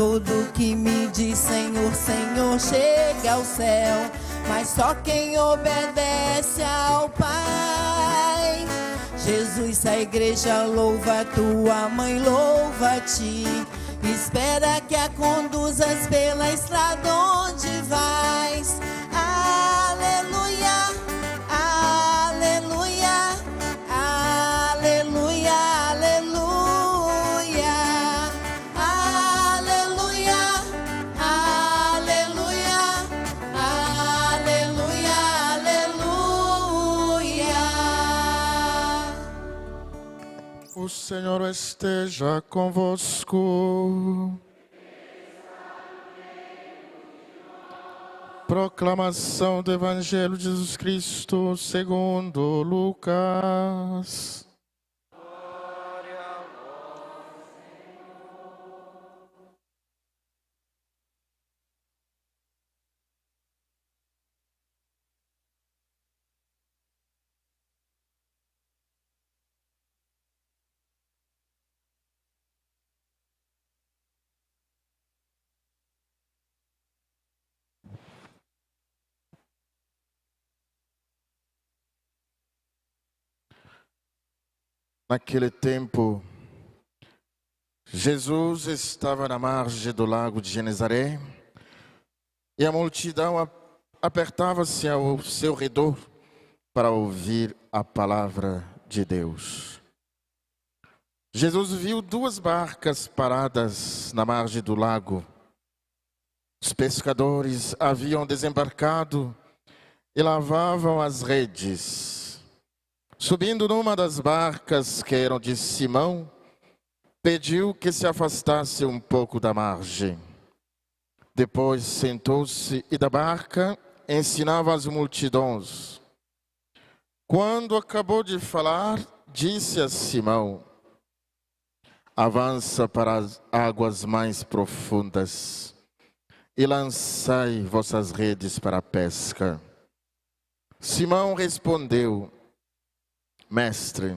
Todo que me diz Senhor, Senhor, chega ao céu, mas só quem obedece ao Pai. Jesus, a igreja louva, tua mãe louva-te. Espera que a conduzas pela estrada onde vais. Aleluia, aleluia, aleluia, aleluia, aleluia, aleluia, aleluia, aleluia. O Senhor esteja convosco. Proclamação do Evangelho de Jesus Cristo segundo Lucas. Naquele tempo, Jesus estava na margem do lago de Genezaré e a multidão apertava-se ao seu redor para ouvir a palavra de Deus. Jesus viu 2 barcas paradas na margem do lago. Os pescadores haviam desembarcado e lavavam as redes. Subindo numa das barcas, que eram de Simão, pediu que se afastasse um pouco da margem. Depois sentou-se e da barca ensinava as multidões. Quando acabou de falar, disse a Simão: avança para as águas mais profundas e lançai vossas redes para a pesca. Simão respondeu: Mestre,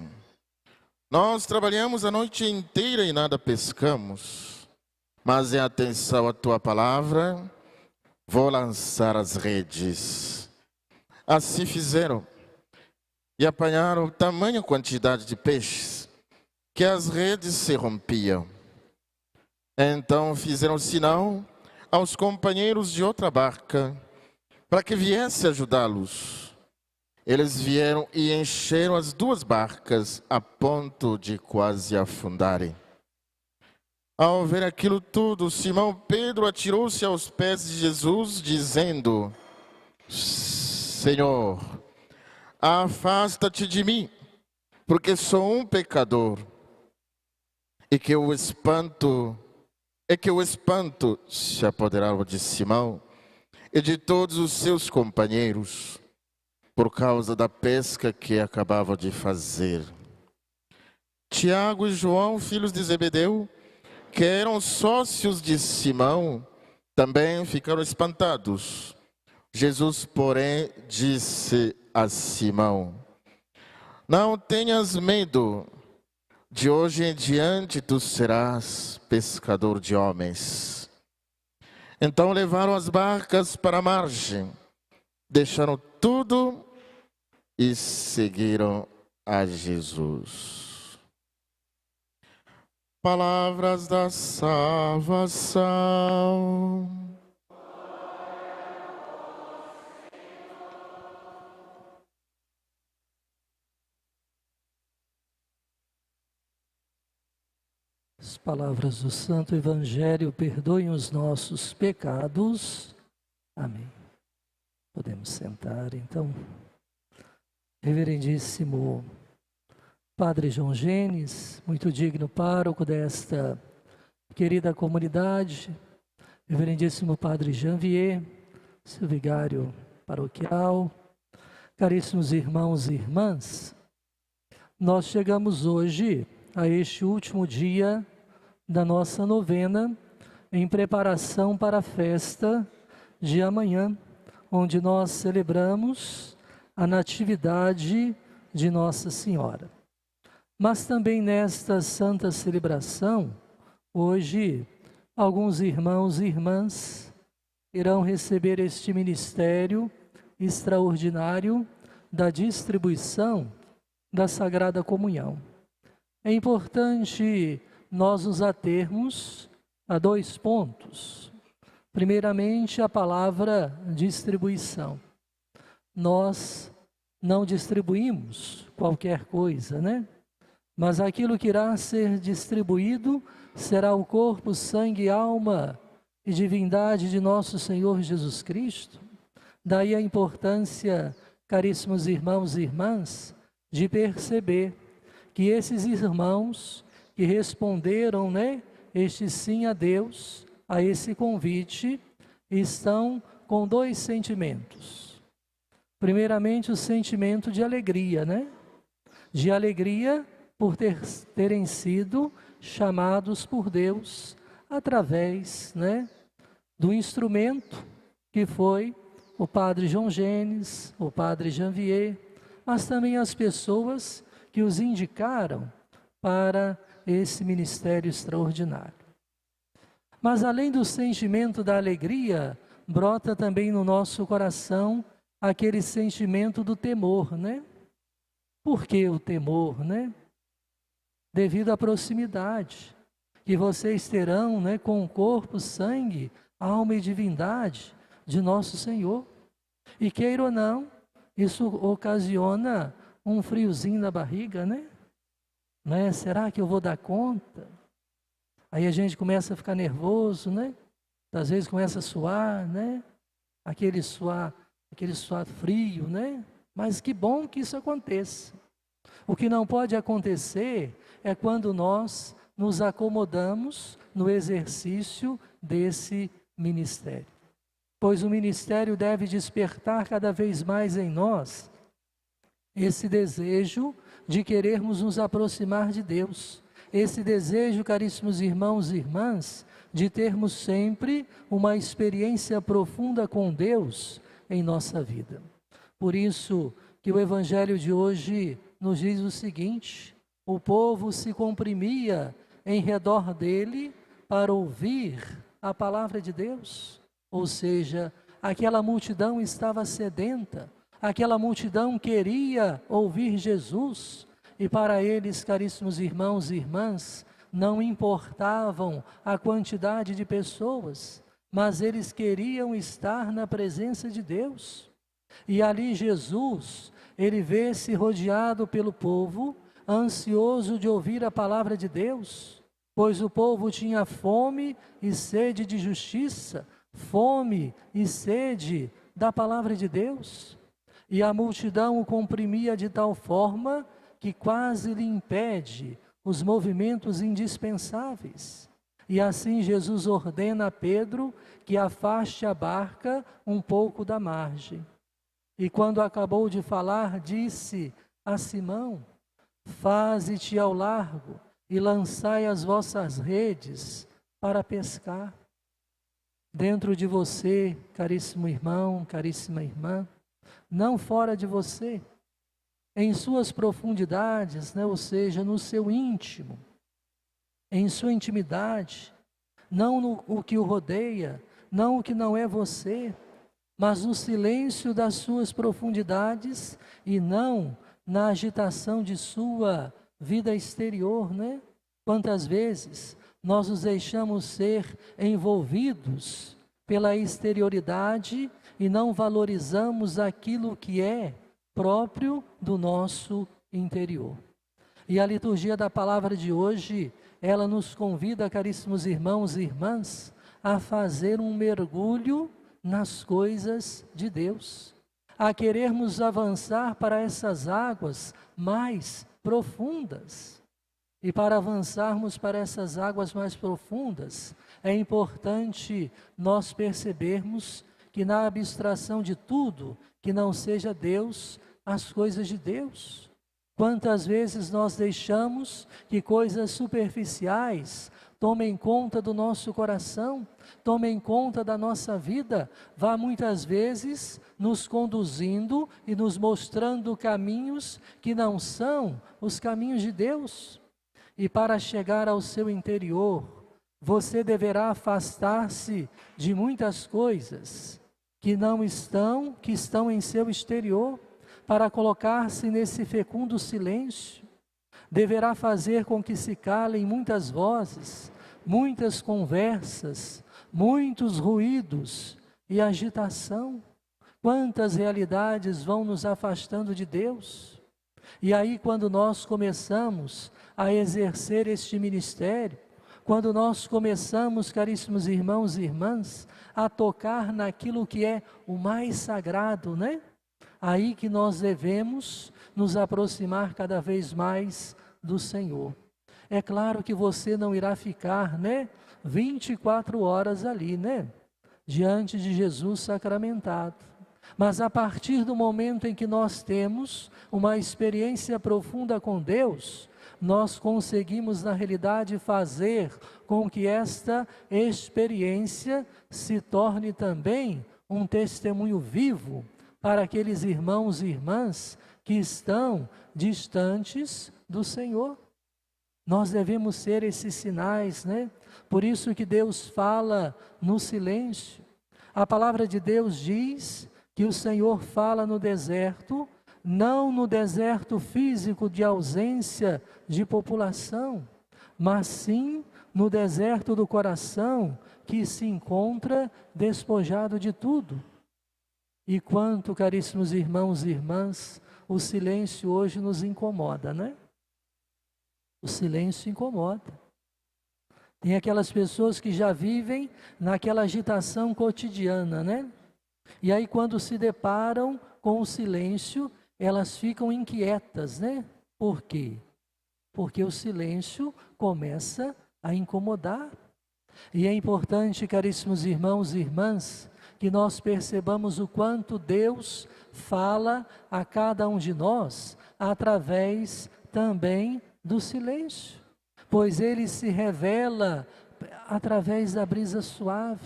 nós trabalhamos a noite inteira e nada pescamos, mas em atenção à tua palavra, vou lançar as redes. Assim fizeram e apanharam tamanha quantidade de peixes que as redes se rompiam. Então fizeram sinal aos companheiros de outra barca para que viesse ajudá-los. Eles vieram e encheram as 2 barcas a ponto de quase afundarem. Ao ver aquilo tudo, Simão Pedro atirou-se aos pés de Jesus, dizendo: Senhor, afasta-te de mim, porque sou um pecador. E que o espanto se apoderava de Simão e de todos os seus companheiros, por causa da pesca que acabava de fazer. Tiago e João, filhos de Zebedeu, que eram sócios de Simão, também ficaram espantados. Jesus, porém, disse a Simão: não tenhas medo, de hoje em diante tu serás pescador de homens. Então levaram as barcas para a margem, deixaram tudo e seguiram a Jesus. Palavras da salvação. As palavras do Santo Evangelho perdoem os nossos pecados. Amém. Podemos sentar, então. Reverendíssimo Padre João Genes, muito digno pároco desta querida comunidade. Reverendíssimo Padre Janvier, seu vigário paroquial. Caríssimos irmãos e irmãs, nós chegamos hoje a este último dia da nossa novena, em preparação para a festa de amanhã, onde nós celebramos a Natividade de Nossa Senhora. Mas também nesta santa celebração, hoje alguns irmãos e irmãs irão receber este ministério extraordinário da distribuição da Sagrada Comunhão. É importante nós nos atermos a 2 pontos. Primeiramente, a palavra distribuição. Nós não distribuímos qualquer coisa, né? Mas aquilo que irá ser distribuído será o corpo, sangue, alma e divindade de nosso Senhor Jesus Cristo. Daí a importância, caríssimos irmãos e irmãs, de perceber que esses irmãos que responderam, né, este sim a Deus, a esse convite, estão com 2 sentimentos. Primeiramente, o sentimento de alegria, né? De alegria por terem sido chamados por Deus através, né, do instrumento que foi o Padre João Gênesis, o Padre Janvier, mas também as pessoas que os indicaram para esse ministério extraordinário. Mas além do sentimento da alegria, brota também no nosso coração aquele sentimento do temor, né? Por que o temor, né? Devido à proximidade que vocês terão, né, com o corpo, sangue, alma e divindade de nosso Senhor. E queira ou não, isso ocasiona um friozinho na barriga, né? Será que eu vou dar conta? Aí a gente começa a ficar nervoso, né? Às vezes começa a suar, né? Aquele suar frio, né? Mas que bom que isso aconteça. O que não pode acontecer é quando nós nos acomodamos no exercício desse ministério. Pois o ministério deve despertar cada vez mais em nós esse desejo de querermos nos aproximar de Deus. Esse desejo, caríssimos irmãos e irmãs, de termos sempre uma experiência profunda com Deus em nossa vida. Por isso que o Evangelho de hoje nos diz o seguinte: o povo se comprimia em redor dele para ouvir a palavra de Deus. Ou seja, aquela multidão estava sedenta, aquela multidão queria ouvir Jesus, e para eles, caríssimos irmãos e irmãs, não importavam a quantidade de pessoas, mas eles queriam estar na presença de Deus. E ali Jesus, ele vê-se rodeado pelo povo, ansioso de ouvir a palavra de Deus, pois o povo tinha fome e sede de justiça, fome e sede da palavra de Deus. E a multidão o comprimia de tal forma que quase lhe impede os movimentos indispensáveis. E assim Jesus ordena a Pedro que afaste a barca um pouco da margem. E quando acabou de falar, disse a Simão: faze-te ao largo e lançai as vossas redes para pescar. Dentro de você, caríssimo irmão, caríssima irmã, não fora de você, em suas profundidades, né? Ou seja, no seu íntimo, em sua intimidade, não no o que o rodeia, não o que não é você, mas no silêncio das suas profundidades e não na agitação de sua vida exterior, né? Quantas vezes nós nos deixamos ser envolvidos pela exterioridade e não valorizamos aquilo que é próprio do nosso interior. E a liturgia da palavra de hoje, ela nos convida, caríssimos irmãos e irmãs, a fazer um mergulho nas coisas de Deus, a querermos avançar para essas águas mais profundas. E para avançarmos para essas águas mais profundas, é importante nós percebermos que na abstração de tudo que não seja Deus, as coisas de Deus. Quantas vezes nós deixamos que coisas superficiais tomem conta do nosso coração, tomem conta da nossa vida, vá muitas vezes nos conduzindo e nos mostrando caminhos que não são os caminhos de Deus. E para chegar ao seu interior, você deverá afastar-se de muitas coisas que estão em seu exterior, para colocar-se nesse fecundo silêncio. Deverá fazer com que se calem muitas vozes, muitas conversas, muitos ruídos e agitação. Quantas realidades vão nos afastando de Deus? E aí, quando nós começamos a exercer este ministério, quando nós começamos, caríssimos irmãos e irmãs, a tocar naquilo que é o mais sagrado, né? Aí que nós devemos nos aproximar cada vez mais do Senhor. É claro que você não irá ficar, 24 horas ali, diante de Jesus sacramentado. Mas a partir do momento em que nós temos uma experiência profunda com Deus, nós conseguimos, na realidade, fazer com que esta experiência se torne também um testemunho vivo para aqueles irmãos e irmãs que estão distantes do Senhor. Nós devemos ser esses sinais, Por isso que Deus fala no silêncio. A palavra de Deus diz que o Senhor fala no deserto, não no deserto físico de ausência de população, mas sim no deserto do coração, que se encontra despojado de tudo. E quanto, caríssimos irmãos e irmãs, o silêncio hoje nos incomoda, O silêncio incomoda. Tem aquelas pessoas que já vivem naquela agitação cotidiana, E aí, quando se deparam com o silêncio, elas ficam inquietas, Por quê? Porque o silêncio começa a incomodar. E é importante, caríssimos irmãos e irmãs, que nós percebamos o quanto Deus fala a cada um de nós através também do silêncio, pois Ele se revela através da brisa suave.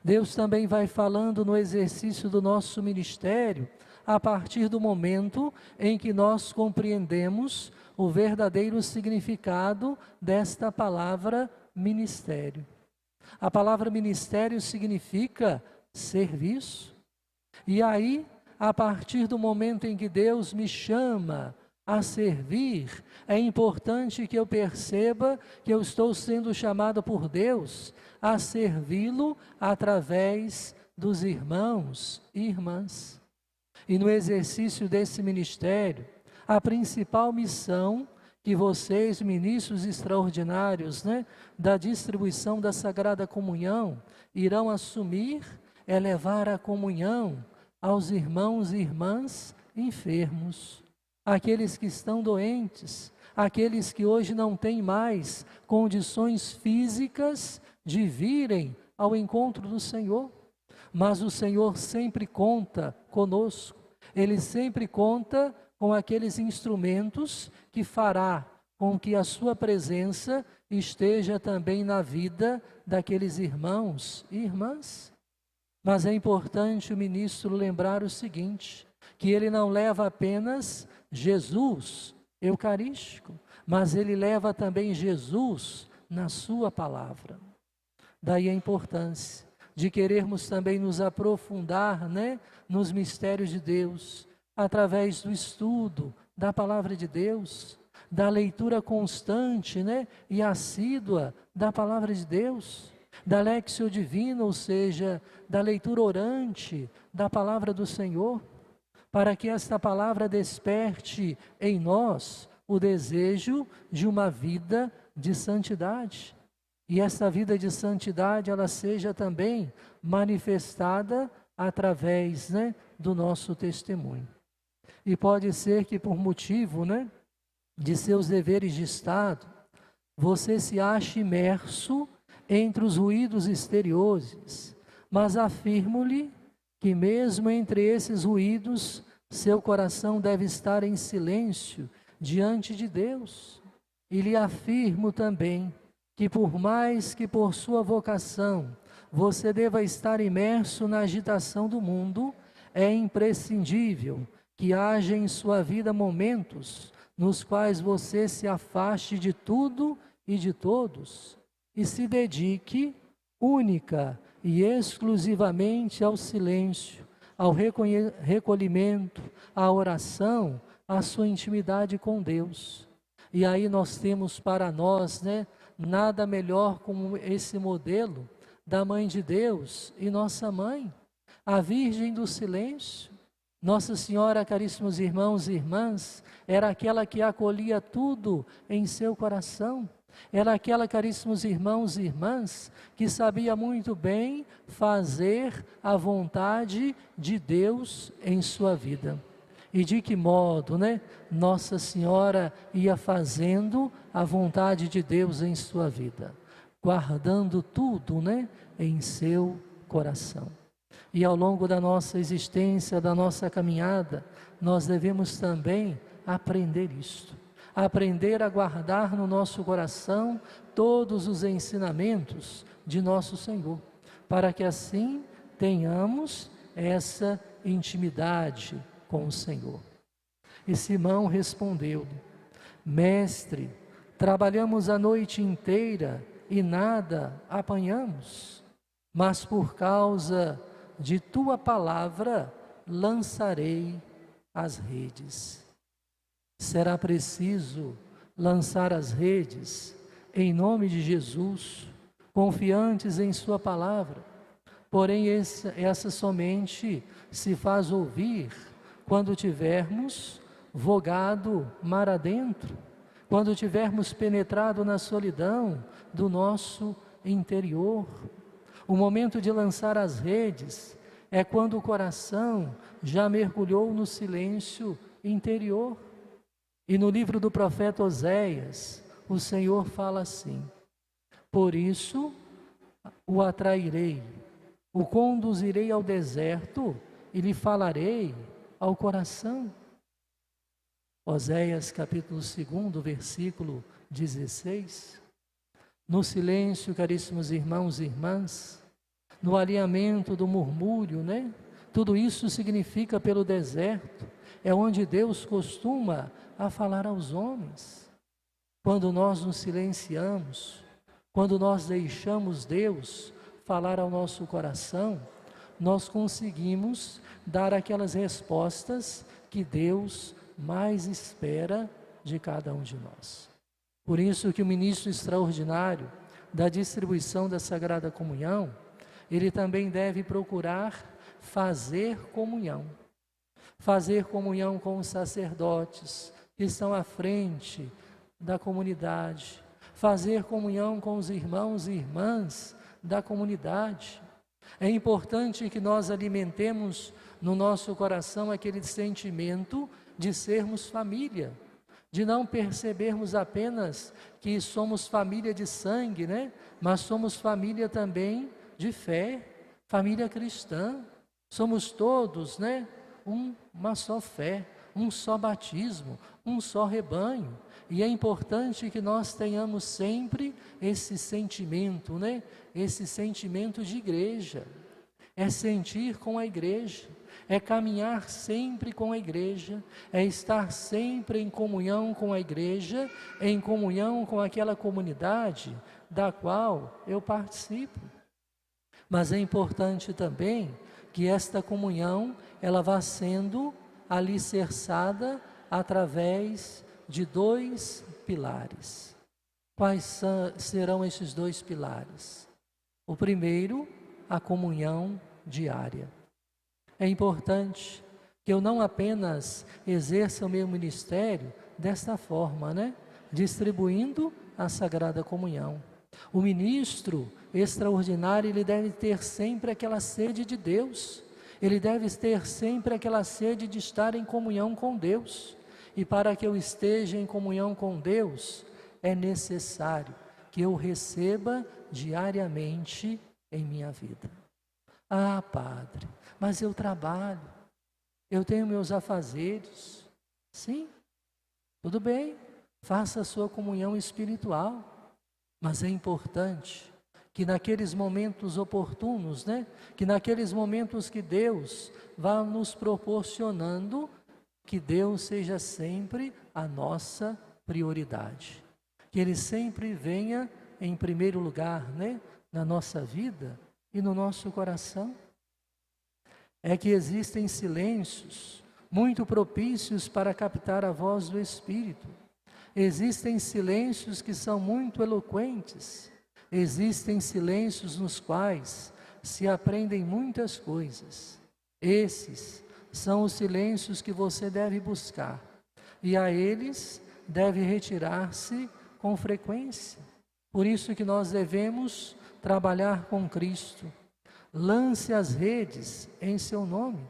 Deus também vai falando no exercício do nosso ministério, a partir do momento em que nós compreendemos o verdadeiro significado desta palavra ministério. A palavra ministério significa serviço. E aí, a partir do momento em que Deus me chama a servir, é importante que eu perceba que eu estou sendo chamado por Deus a servi-lo através dos irmãos e irmãs. E no exercício desse ministério, a principal missão que vocês, ministros extraordinários, da distribuição da Sagrada Comunhão, irão assumir é levar a comunhão aos irmãos e irmãs enfermos, aqueles que estão doentes, aqueles que hoje não têm mais condições físicas de virem ao encontro do Senhor. Mas o Senhor sempre conta conosco, Ele sempre conta com aqueles instrumentos que fará com que a sua presença esteja também na vida daqueles irmãos e irmãs. Mas é importante o ministro lembrar o seguinte, que ele não leva apenas Jesus eucarístico, mas ele leva também Jesus na sua palavra. Daí a importância de querermos também nos aprofundar, nos mistérios de Deus, através do estudo da palavra de Deus, da leitura constante, e assídua da palavra de Deus, da Lectio Divina, ou seja, da leitura orante da palavra do Senhor, para que esta palavra desperte em nós o desejo de uma vida de santidade. E essa vida de santidade, ela seja também manifestada através, do nosso testemunho. E pode ser que por motivo, de seus deveres de Estado, você se ache imerso entre os ruídos exteriores, mas afirmo-lhe que mesmo entre esses ruídos, seu coração deve estar em silêncio diante de Deus. E lhe afirmo também que por mais que por sua vocação você deva estar imerso na agitação do mundo, é imprescindível que haja em sua vida momentos nos quais você se afaste de tudo e de todos e se dedique única e exclusivamente ao silêncio, ao recolhimento, à oração, à sua intimidade com Deus. E aí nós temos para nós, nada melhor como esse modelo da Mãe de Deus e nossa Mãe, a Virgem do Silêncio. Nossa Senhora, caríssimos irmãos e irmãs, era aquela que acolhia tudo em seu coração. Era aquela, caríssimos irmãos e irmãs, que sabia muito bem fazer a vontade de Deus em sua vida. E de que modo, Nossa Senhora ia fazendo a vontade de Deus em sua vida? Guardando tudo, em seu coração. E ao longo da nossa existência, da nossa caminhada, nós devemos também aprender isto. Aprender a guardar no nosso coração todos os ensinamentos de nosso Senhor, para que assim tenhamos essa intimidade com o Senhor. E Simão respondeu-lhe: Mestre, trabalhamos a noite inteira e nada apanhamos, mas por causa de tua palavra lançarei as redes. Será preciso lançar as redes em nome de Jesus, confiantes em sua palavra. Porém, essa somente se faz ouvir quando tivermos vogado mar adentro, quando tivermos penetrado na solidão do nosso interior. O momento de lançar as redes é quando o coração já mergulhou no silêncio interior. E no livro do profeta Oséias, o Senhor fala assim: por isso o atrairei, o conduzirei ao deserto e lhe falarei ao coração. Oséias capítulo 2, versículo 16. No silêncio, caríssimos irmãos e irmãs, no alinhamento do murmúrio, tudo isso significa pelo deserto, é onde Deus costuma a falar aos homens. Quando nós nos silenciamos, quando nós deixamos Deus falar ao nosso coração, nós conseguimos dar aquelas respostas que Deus mais espera de cada um de nós. Por isso que o ministro extraordinário da distribuição da Sagrada Comunhão, ele também deve procurar fazer comunhão com os sacerdotes que estão à frente da comunidade, fazer comunhão com os irmãos e irmãs da comunidade. É importante que nós alimentemos no nosso coração aquele sentimento de sermos família, de não percebermos apenas que somos família de sangue, mas somos família também de fé, família cristã. Somos todos, uma só fé, um só batismo, um só rebanho. E é importante que nós tenhamos sempre esse sentimento, esse sentimento de igreja. É sentir com a igreja, é caminhar sempre com a igreja, é estar sempre em comunhão com a igreja, em comunhão com aquela comunidade da qual eu participo. Mas é importante também que esta comunhão, ela vá sendo alicerçada através de 2 pilares. Quais serão esses 2 pilares? O primeiro, a comunhão diária. É importante que eu não apenas exerça o meu ministério desta forma, distribuindo a Sagrada Comunhão. O ministro extraordinário, ele deve ter sempre aquela sede de Deus. Ele deve ter sempre aquela sede de estar em comunhão com Deus. E para que eu esteja em comunhão com Deus, é necessário que eu receba diariamente em minha vida. Ah, Padre, mas eu trabalho, eu tenho meus afazeres. Sim, tudo bem, faça a sua comunhão espiritual, mas é importante que naqueles momentos oportunos, que naqueles momentos que Deus vá nos proporcionando, que Deus seja sempre a nossa prioridade. Que Ele sempre venha em primeiro lugar, né, na nossa vida e no nosso coração. É que existem silêncios muito propícios para captar a voz do Espírito. Existem silêncios que são muito eloquentes. Existem silêncios nos quais se aprendem muitas coisas. Esses são os silêncios que você deve buscar, e a eles deve retirar-se com frequência. Por isso que nós devemos trabalhar com Cristo. Lance as redes em seu nome.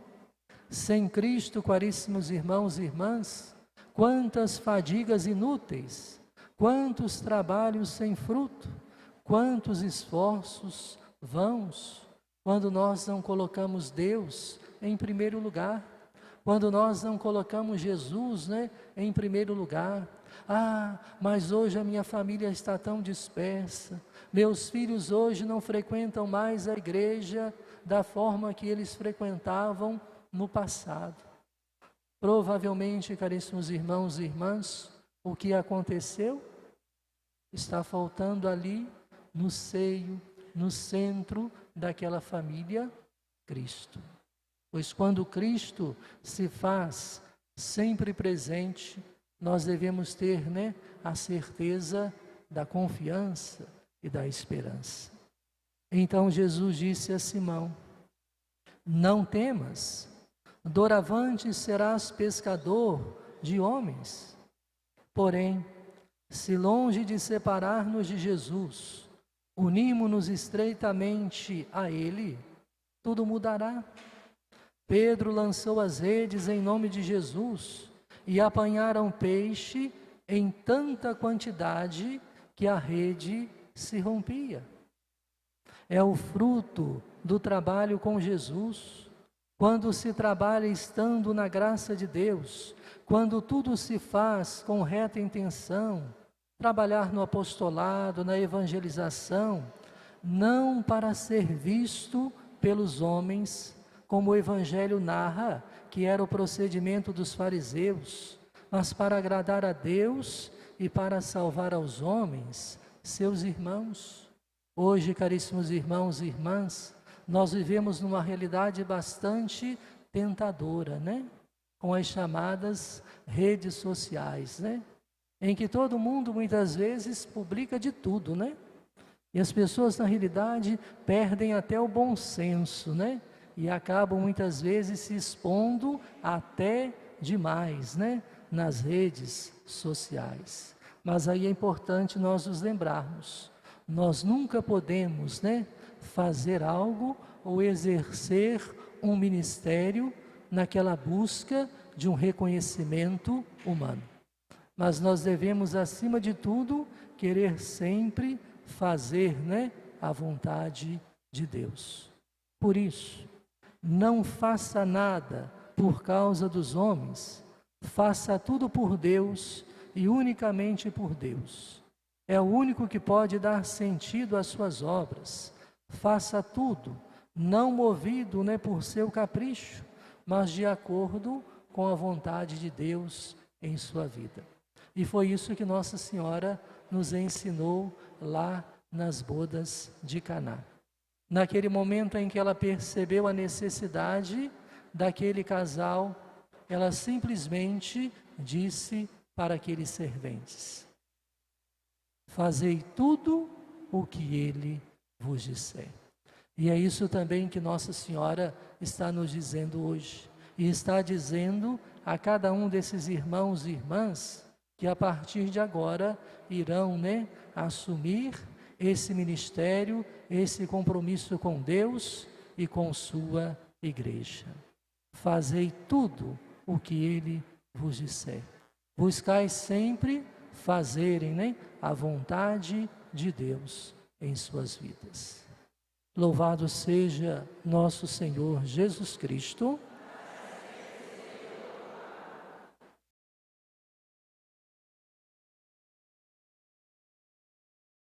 Sem Cristo, caríssimos irmãos e irmãs, quantas fadigas inúteis, quantos trabalhos sem fruto, quantos esforços vãos, quando nós não colocamos Deus em primeiro lugar, quando nós não colocamos Jesus, né, em primeiro lugar. Ah, mas hoje a minha família está tão dispersa, meus filhos hoje não frequentam mais a igreja da forma que eles frequentavam no passado. Provavelmente, caríssimos irmãos e irmãs, o que aconteceu? Está faltando ali, no seio, no centro daquela família, Cristo. Pois quando Cristo se faz sempre presente, nós devemos ter, né, a certeza da confiança e da esperança. Então Jesus disse a Simão: não temas, doravante serás pescador de homens. Porém, se longe de separar-nos de Jesus, unimos-nos estreitamente a Ele, tudo mudará. Pedro lançou as redes em nome de Jesus e apanharam peixe em tanta quantidade que a rede se rompia. É o fruto do trabalho com Jesus. Quando se trabalha estando na graça de Deus, quando tudo se faz com reta intenção, trabalhar no apostolado, na evangelização, não para ser visto pelos homens, como o Evangelho narra, que era o procedimento dos fariseus, mas para agradar a Deus e para salvar aos homens, seus irmãos. Hoje, caríssimos irmãos e irmãs, nós vivemos numa realidade bastante tentadora, né? Com as chamadas redes sociais, né? Em que todo mundo muitas vezes publica de tudo, né? E as pessoas na realidade perdem até o bom senso, né? E acabam muitas vezes se expondo até demais, né? Nas redes sociais. Mas aí é importante nós nos lembrarmos, nós nunca podemos, né, fazer algo ou exercer um ministério naquela busca de um reconhecimento humano. Mas nós devemos, acima de tudo, querer sempre fazer, né, a vontade de Deus. Por isso, não faça nada por causa dos homens, faça tudo por Deus e unicamente por Deus. É o único que pode dar sentido às suas obras. Faça tudo, não movido, né, por seu capricho, mas de acordo com a vontade de Deus em sua vida. E foi isso que Nossa Senhora nos ensinou lá nas bodas de Caná. Naquele momento em que ela percebeu a necessidade daquele casal, ela simplesmente disse para aqueles serventes: fazei tudo o que ele vos disser. E é isso também que Nossa Senhora está nos dizendo hoje. E está dizendo a cada um desses irmãos e irmãs que a partir de agora irão, né, assumir esse ministério, esse compromisso com Deus e com sua igreja. Fazei tudo o que ele vos disser. Buscai sempre fazerem, né, a vontade de Deus em suas vidas. Louvado seja nosso Senhor Jesus Cristo.